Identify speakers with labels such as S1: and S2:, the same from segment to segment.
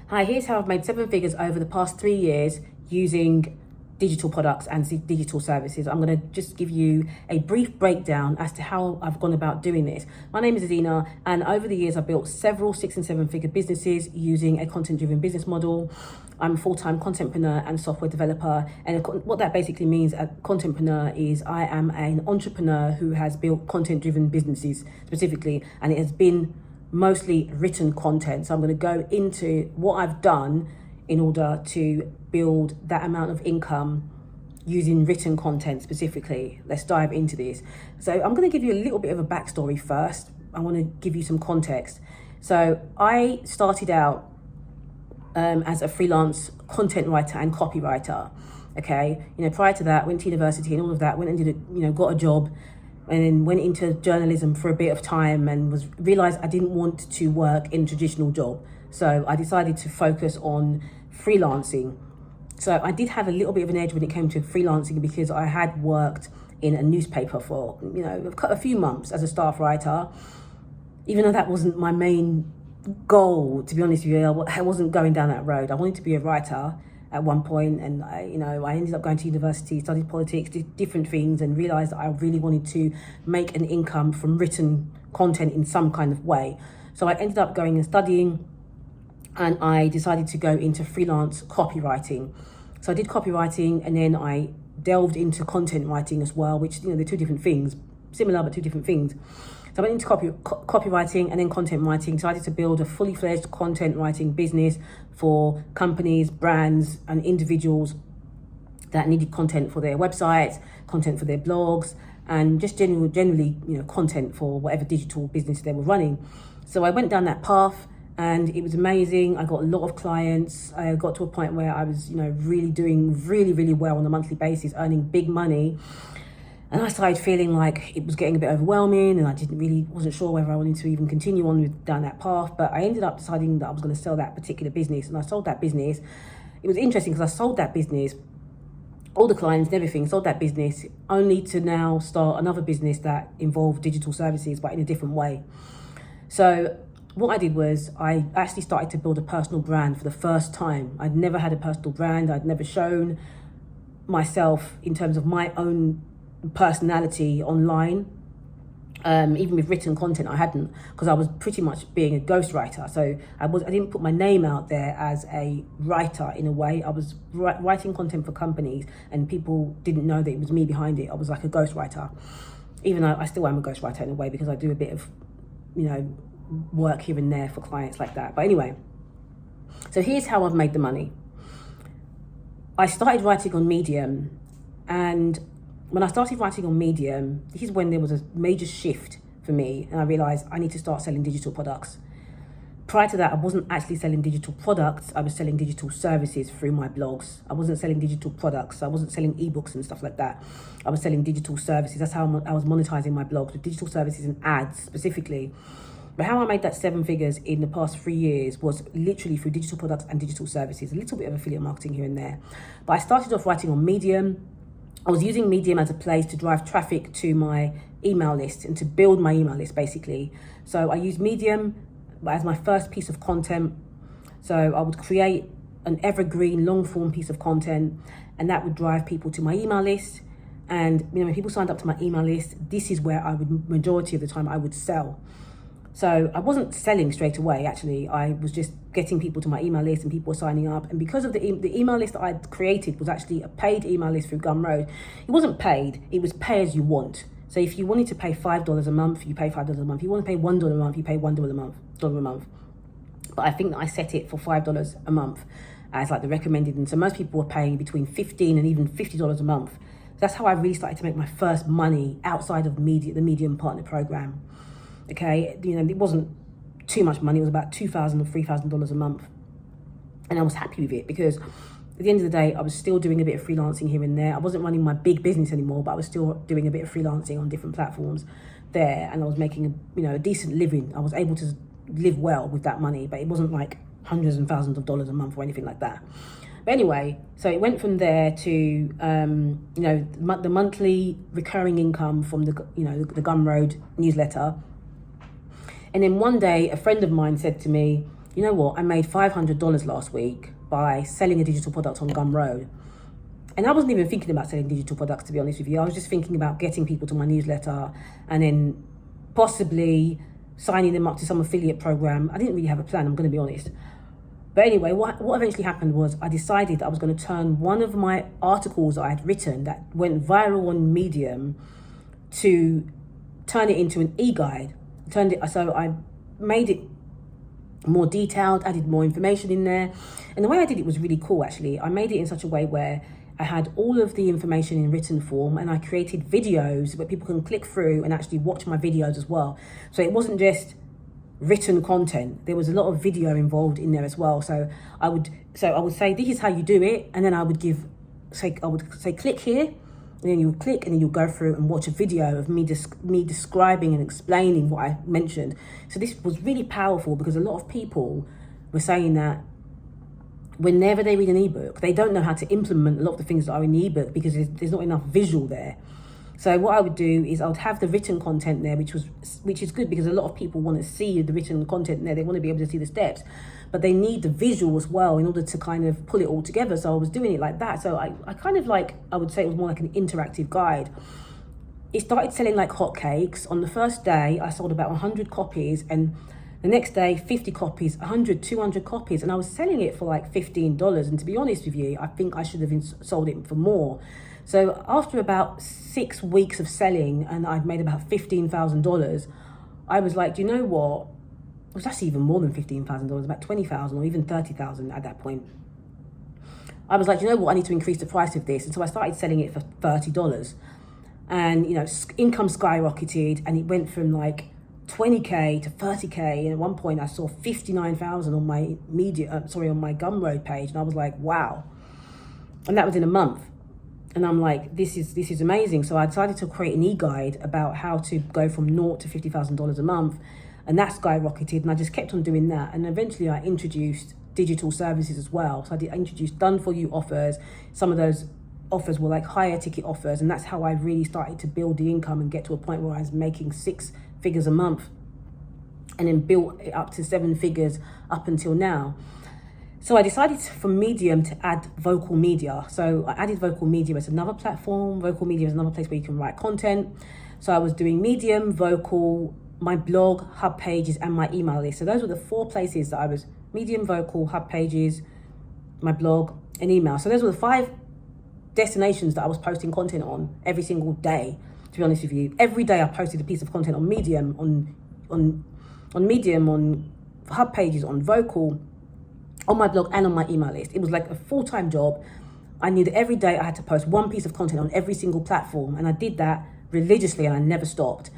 S1: Hi, here's how I've made 7 figures over the past 3 years using digital products and digital services. I'm going to just give you a brief breakdown as to how I've gone about doing this. My name is Adina, and over the years I've built several 6 and 7 figure businesses using a content-driven business model. I'm a full-time contentpreneur and software developer, and what that basically means as contentpreneur is I am an entrepreneur who has built content-driven businesses specifically, and it has been mostly written content. So I'm going to go into what I've done in order to build that amount of income using written content specifically. Let's dive into this. So I'm going to give you a little bit of a backstory first. I want to give you some context. So I started out as a freelance content writer and copywriter. Okay, prior to that, went to university and all of that. Went and did got a job, and then went into journalism for a bit of time and realized I didn't want to work in a traditional job. So I decided to focus on freelancing. So I did have a little bit of an edge when it came to freelancing because I had worked in a newspaper for, a few months as a staff writer, even though that wasn't my main goal, to be honest with you. I wasn't going down that road. I wanted to be a writer at one point, and I ended up going to university, studied politics, did different things, and realized that I really wanted to make an income from written content in some kind of way. So I ended up going and studying, and I decided to go into freelance copywriting. So I did copywriting, and then I delved into content writing as well, which they're two different things, similar but two different things. So I went into copywriting and then content writing. So I had to build a fully fledged content writing business for companies, brands, and individuals that needed content for their websites, content for their blogs, and just generally, content for whatever digital business they were running. So I went down that path, and it was amazing. I got a lot of clients. I got to a point where I was, really doing really well on a monthly basis, earning big money. And I started feeling like it was getting a bit overwhelming, and I wasn't sure whether I wanted to even continue on down that path. But I ended up deciding that I was going to sell that particular business, and I sold that business. It was interesting because I sold that business, all the clients and everything, sold that business, only to now start another business that involved digital services, but in a different way. So what I did was I actually started to build a personal brand for the first time. I'd never had a personal brand. I'd never shown myself in terms of my own personality online. Even with written content, I hadn't, because I was pretty much being a ghostwriter. So I didn't put my name out there as a writer in a way. I was writing content for companies, and people didn't know that it was me behind it. I was like a ghostwriter, even though I still am a ghostwriter in a way, because I do a bit of, work here and there for clients like that. But anyway, so here's how I've made the money. I started writing on Medium, and when I started writing on Medium, this is when there was a major shift for me, and I realized I need to start selling digital products. Prior to that, I wasn't actually selling digital products. I was selling digital services through my blogs. I wasn't selling digital products. I wasn't selling ebooks and stuff like that. I was selling digital services. That's how I was monetizing my blogs, with digital services and ads specifically. But how I made that 7 figures in the past 3 years was literally through digital products and digital services, a little bit of affiliate marketing here and there. But I started off writing on Medium. I was using Medium as a place to drive traffic to my email list and to build my email list, basically. So I used Medium as my first piece of content. So I would create an evergreen long form piece of content, and that would drive people to my email list. And when people signed up to my email list, this is where majority of the time I would sell. So I wasn't selling straight away, actually. I was just getting people to my email list, and people were signing up. And because of the email list that I'd created was actually a paid email list through Gumroad. It wasn't paid, it was pay as you want. So if you wanted to pay $5 a month, you pay $5 a month. If you want to pay $1 a month, you pay $1 a month. But I think that I set it for $5 a month as like the recommended. And so most people were paying between $15 and even $50 a month. So that's how I really started to make my first money outside of the Medium Partner Program. Okay, it wasn't too much money. It was about $2,000 or $3,000 a month. And I was happy with it because at the end of the day, I was still doing a bit of freelancing here and there. I wasn't running my big business anymore, but I was still doing a bit of freelancing on different platforms there. And I was making a decent living. I was able to live well with that money, but it wasn't like hundreds and thousands of dollars a month or anything like that. But anyway, so it went from there to, the monthly recurring income from the Gumroad newsletter. And then one day, a friend of mine said to me, you know what, I made $500 last week by selling a digital product on Gumroad. And I wasn't even thinking about selling digital products, to be honest with you. I was just thinking about getting people to my newsletter and then possibly signing them up to some affiliate program. I didn't really have a plan, I'm going to be honest. But anyway, what eventually happened was I decided that I was going to turn one of my articles I had written that went viral on Medium to turn it into an e-guide. So I made it more detailed, added more information in there. And the way I did it was really cool, actually. I made it in such a way where I had all of the information in written form, and I created videos where people can click through and actually watch my videos as well. So it wasn't just written content. There was a lot of video involved in there as well. So I would say, this is how you do it. And then I would say click here, and then you'll click, and then you'll go through and watch a video of me describing and explaining what I mentioned. So this was really powerful because a lot of people were saying that whenever they read an ebook, they don't know how to implement a lot of the things that are in the ebook because there's not enough visual there. So what I would do is I would have the written content there, which is good because a lot of people want to see the written content there. They want to be able to see the steps, but they need the visual as well in order to kind of pull it all together. So I was doing it like that. So I kind of like, I would say it was more like an interactive guide. It started selling like hotcakes. On the first day, I sold about 100 copies, and the next day, 50 copies, 100, 200 copies, and I was selling it for like $15. And to be honest with you, I think I should have sold it for more. So after about 6 weeks of selling, and I'd made about $15,000, I was like, do you know what? It was actually even more than $15,000, about $20,000 or even $30,000 at that point. I was like, you know what? I need to increase the price of this. And so I started selling it for $30. And, you know, income skyrocketed, and it went from like 20K to 30K. And at one point I saw 59,000 on my on my Gumroad page. And I was like, wow. And that was in a month. And I'm like, this is amazing. So I decided to create an e-guide about how to go from naught to $50,000 a month. And that skyrocketed, and I just kept on doing that. And eventually I introduced digital services as well. So I introduced done for you offers. Some of those offers were like higher ticket offers. And that's how I really started to build the income and get to a point where I was making 6 figures a month, and then built it up to 7 figures up until now. So I decided from Medium to add Vocal Media. So I added Vocal Media as another platform. Vocal Media is another place where you can write content. So I was doing Medium, Vocal, my blog, Hub Pages, and my email list. So those were the 4 places that I was: Medium, Vocal, Hub Pages, my blog, and email. So those were the 5 destinations that I was posting content on every single day, to be honest with you. Every day I posted a piece of content on Medium, on Medium, on Hub Pages, on Vocal, on my blog, and on my email list. It was like a full-time job. I knew that every day I had to post one piece of content on every single platform, and I did that religiously, and I never stopped.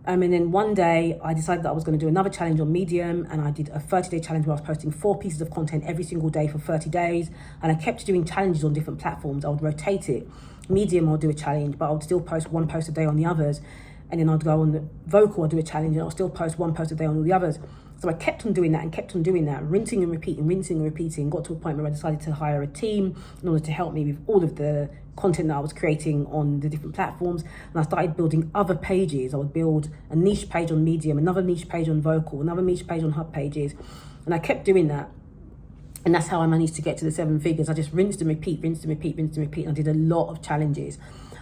S1: And then one day I decided that I was going to do another challenge on Medium, and I did a 30-day challenge where I was posting 4 pieces of content every single day for 30 days. And I kept doing challenges on different platforms. I would rotate it. Medium, I'll do a challenge, but I would still post 1 post a day on the others. And then I'd go on the Vocal, I'll do a challenge, and I'll still post 1 post a day on all the others. So I kept on doing that and kept on doing that, rinsing and repeating, got to a point where I decided to hire a team in order to help me with all of the content that I was creating on the different platforms. And I started building other pages. I would build a niche page on Medium, another niche page on Vocal, another niche page on Hub Pages. And I kept doing that. And that's how I managed to get to the 7 figures. I just rinsed and repeat. And I did a lot of challenges.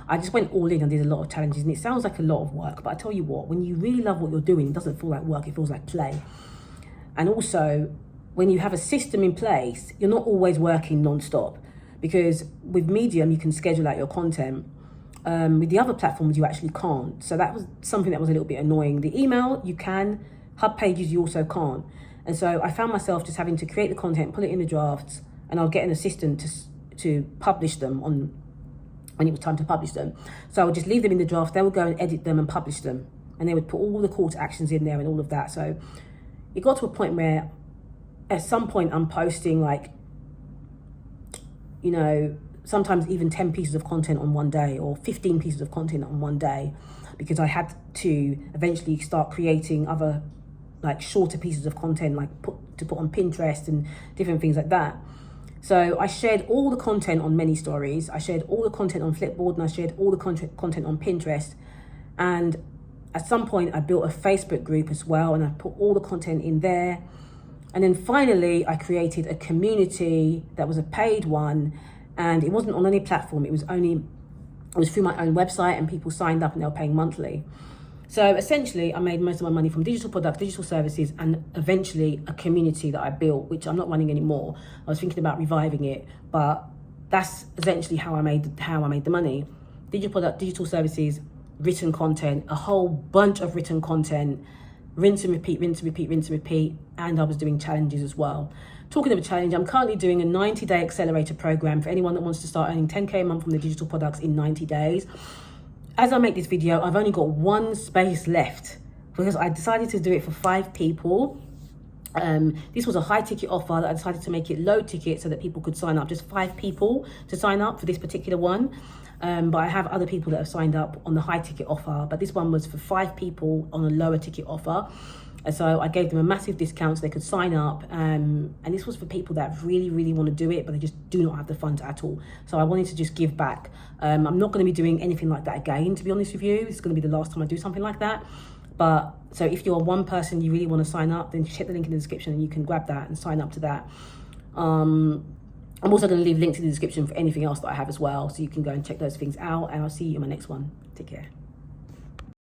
S1: I just went all in and did a lot of challenges. And it sounds like a lot of work, but I tell you what, when you really love what you're doing, it doesn't feel like work, it feels like play. And also, when you have a system in place, you're not always working non-stop, because with Medium, you can schedule out your content. With the other platforms, you actually can't. So that was something that was a little bit annoying. The email, you can. Hub Pages, you also can't. And so I found myself just having to create the content, put it in the drafts, and I'll get an assistant to publish them on when it was time to publish them. So I would just leave them in the draft. They would go and edit them and publish them. And they would put all the call to actions in there and all of that. So it got to a point where at some point I'm posting like, you know, sometimes even 10 pieces of content on one day, or 15 pieces of content on one day, because I had to eventually start creating other like shorter pieces of content, like to put on Pinterest and different things like that. So I shared all the content on many stories. I shared all the content on Flipboard, and I shared all the content on Pinterest. And at some point I built a Facebook group as well, and I put all the content in there. And then finally, I created a community that was a paid one, and it wasn't on any platform. It was through my own website, and people signed up and they were paying monthly. So essentially, I made most of my money from digital products, digital services, and eventually a community that I built, which I'm not running anymore. I was thinking about reviving it, but that's essentially how I made the money. Digital product, digital services, written content, a whole bunch of written content, rinse and repeat, rinse and repeat, rinse and repeat, and I was doing challenges as well. Talking of a challenge, I'm currently doing a 90-day accelerator program for anyone that wants to start earning 10K a month from the digital products in 90 days. As I make this video, I've only got one space left because I decided to do it for 5 people. This was a high ticket offer that I decided to make it low ticket so that people could sign up. Just 5 people to sign up for this particular one. But I have other people that have signed up on the high ticket offer, but this one was for 5 people on a lower ticket offer. And so I gave them a massive discount so they could sign up. And this was for people that really, really want to do it, but they just do not have the funds at all. So I wanted to just give back. I'm not going to be doing anything like that again, to be honest with you. It's going to be the last time I do something like that. But so if you're one person, you really want to sign up, then check the link in the description and you can grab that and sign up to that. I'm also going to leave links in the description for anything else that I have as well. So you can go and check those things out, and I'll see you in my next one. Take care.